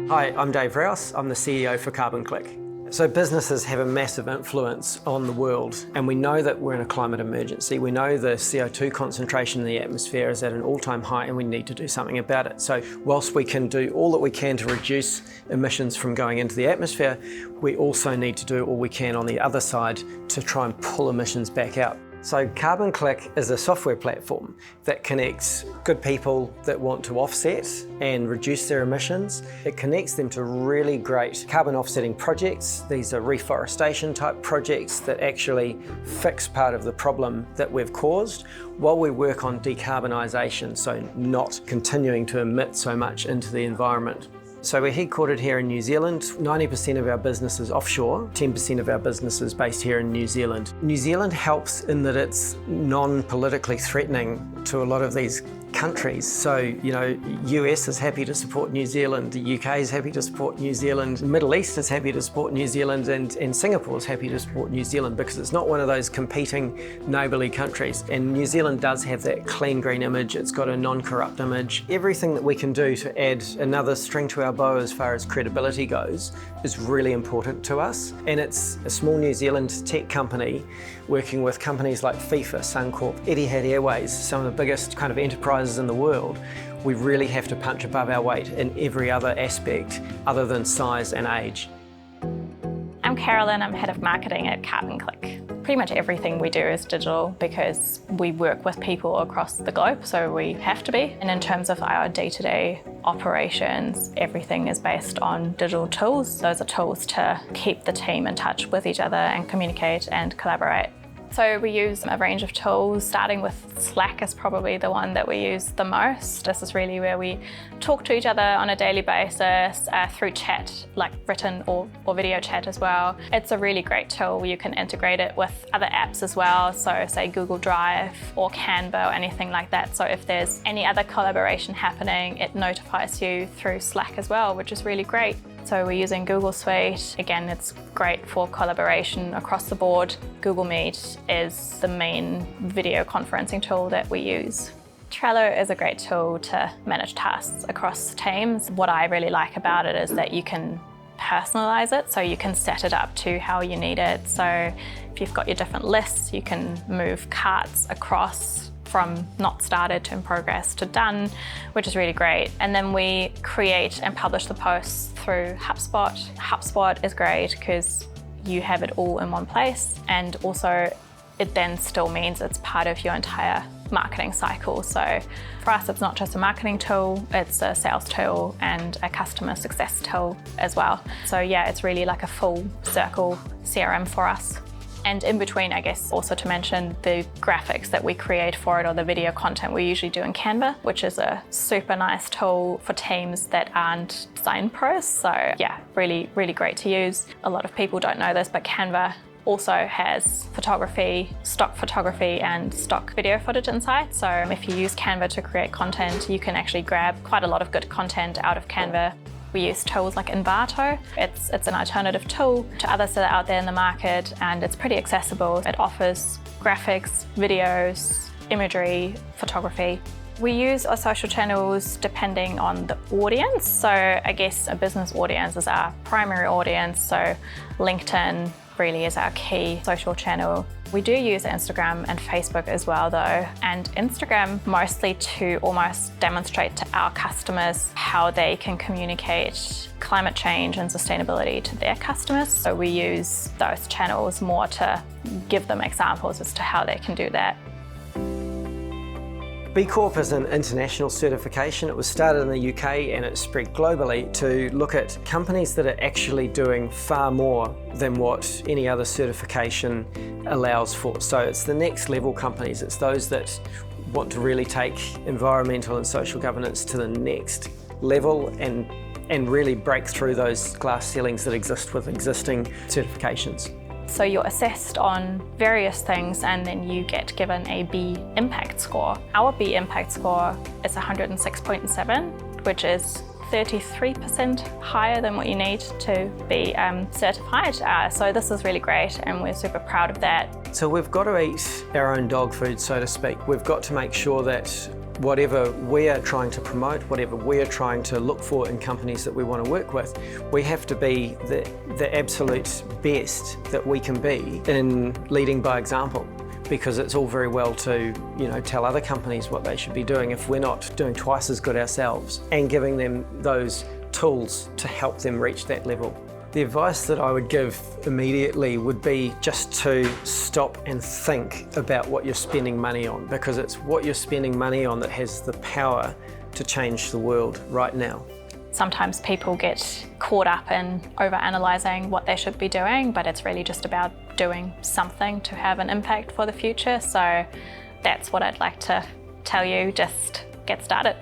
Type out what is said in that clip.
Hi, I'm Dave Rouse. I'm the CEO for CarbonClick. So businesses have a massive influence on the world, and we know that we're in a climate emergency. We know the CO2 concentration in the atmosphere is at an all-time high and we need to do something about it. So whilst we can do all that we can to reduce emissions from going into the atmosphere, we also need to do all we can on the other side to try and pull emissions back out. So CarbonClick is a software platform that connects good people that want to offset and reduce their emissions. It connects them to really great carbon offsetting projects. These are reforestation-type projects that actually fix part of the problem that we've caused while we work on decarbonisation, so not continuing to emit so much into the environment. So we're headquartered here in New Zealand. 90% of our business is offshore, 10% of our business is based here in New Zealand. New Zealand helps in that it's non-politically threatening to a lot of these countries. So, US is happy to support New Zealand, the UK is happy to support New Zealand, the Middle East is happy to support New Zealand, and Singapore is happy to support New Zealand because it's not one of those competing neighbourly countries. And New Zealand does have that clean green image, it's got a non-corrupt image. Everything that we can do to add another string to our bow as far as credibility goes is really important to us. And it's a small New Zealand tech company working with companies like FIFA, Suncorp, Etihad Airways, some of the biggest kind of enterprises in the world. We really have to punch above our weight in every other aspect other than size and age. I'm Carolyn, I'm Head of Marketing at CarbonClick. Pretty much everything we do is digital because we work with people across the globe, so we have to be. And in terms of our day-to-day operations, everything is based on digital tools. Those are tools to keep the team in touch with each other and communicate and collaborate. So we use a range of tools, starting with Slack is probably the one that we use the most. This is really where we talk to each other on a daily basis through chat, like written or video chat as well. It's a really great tool. You can integrate it with other apps as well, so say Google Drive or Canva or anything like that. So if there's any other collaboration happening, it notifies you through Slack as well, which is really great. So we're using Google Suite. Again, it's great for collaboration across the board. Google Meet is the main video conferencing tool that we use. Trello is a great tool to manage tasks across teams. What I really like about it is that you can personalize it, so you can set it up to how you need it. So if you've got your different lists, you can move carts across from not started to in progress to done, which is really great. And then we create and publish the posts through HubSpot. HubSpot is great because you have it all in one place, and also it then still means it's part of your entire marketing cycle. So for us, it's not just a marketing tool, it's a sales tool and a customer success tool as well. So yeah, it's really like a full circle CRM for us. And in between, I guess, also to mention the graphics that we create for it or the video content we usually do in Canva, which is a super nice tool for teams that aren't design pros. So yeah, really, really great to use. A lot of people don't know this, but Canva also has photography, stock photography and stock video footage inside. So if you use Canva to create content, you can actually grab quite a lot of good content out of Canva. We use tools like Envato. It's an alternative tool to others that are out there in the market, and it's pretty accessible. It offers graphics, videos, imagery, photography. We use our social channels depending on the audience. So I guess a business audience is our primary audience. So LinkedIn really is our key social channel. We do use Instagram and Facebook as well though, and Instagram mostly to almost demonstrate to our customers how they can communicate climate change and sustainability to their customers. So we use those channels more to give them examples as to how they can do that. B-corp is an international certification. It was started in the UK and it's spread globally to look at companies that are actually doing far more than what any other certification allows for. So it's the next level companies. It's those that want to really take environmental and social governance to the next level and really break through those glass ceilings that exist with existing certifications. So you're assessed on various things and then you get given a B impact score. Our B impact score is 106.7, which is 33% higher than what you need to be certified. So this is really great and we're super proud of that. So we've got to eat our own dog food, so to speak. We've got to make sure that whatever we're trying to promote, whatever we're trying to look for in companies that we want to work with, we have to be the absolute best that we can be in leading by example. Because it's all very well to, tell other companies what they should be doing if we're not doing twice as good ourselves and giving them those tools to help them reach that level. The advice that I would give immediately would be just to stop and think about what you're spending money on, because it's what you're spending money on that has the power to change the world right now. Sometimes people get caught up in over-analysing what they should be doing, but it's really just about doing something to have an impact for the future. So that's what I'd like to tell you, just get started.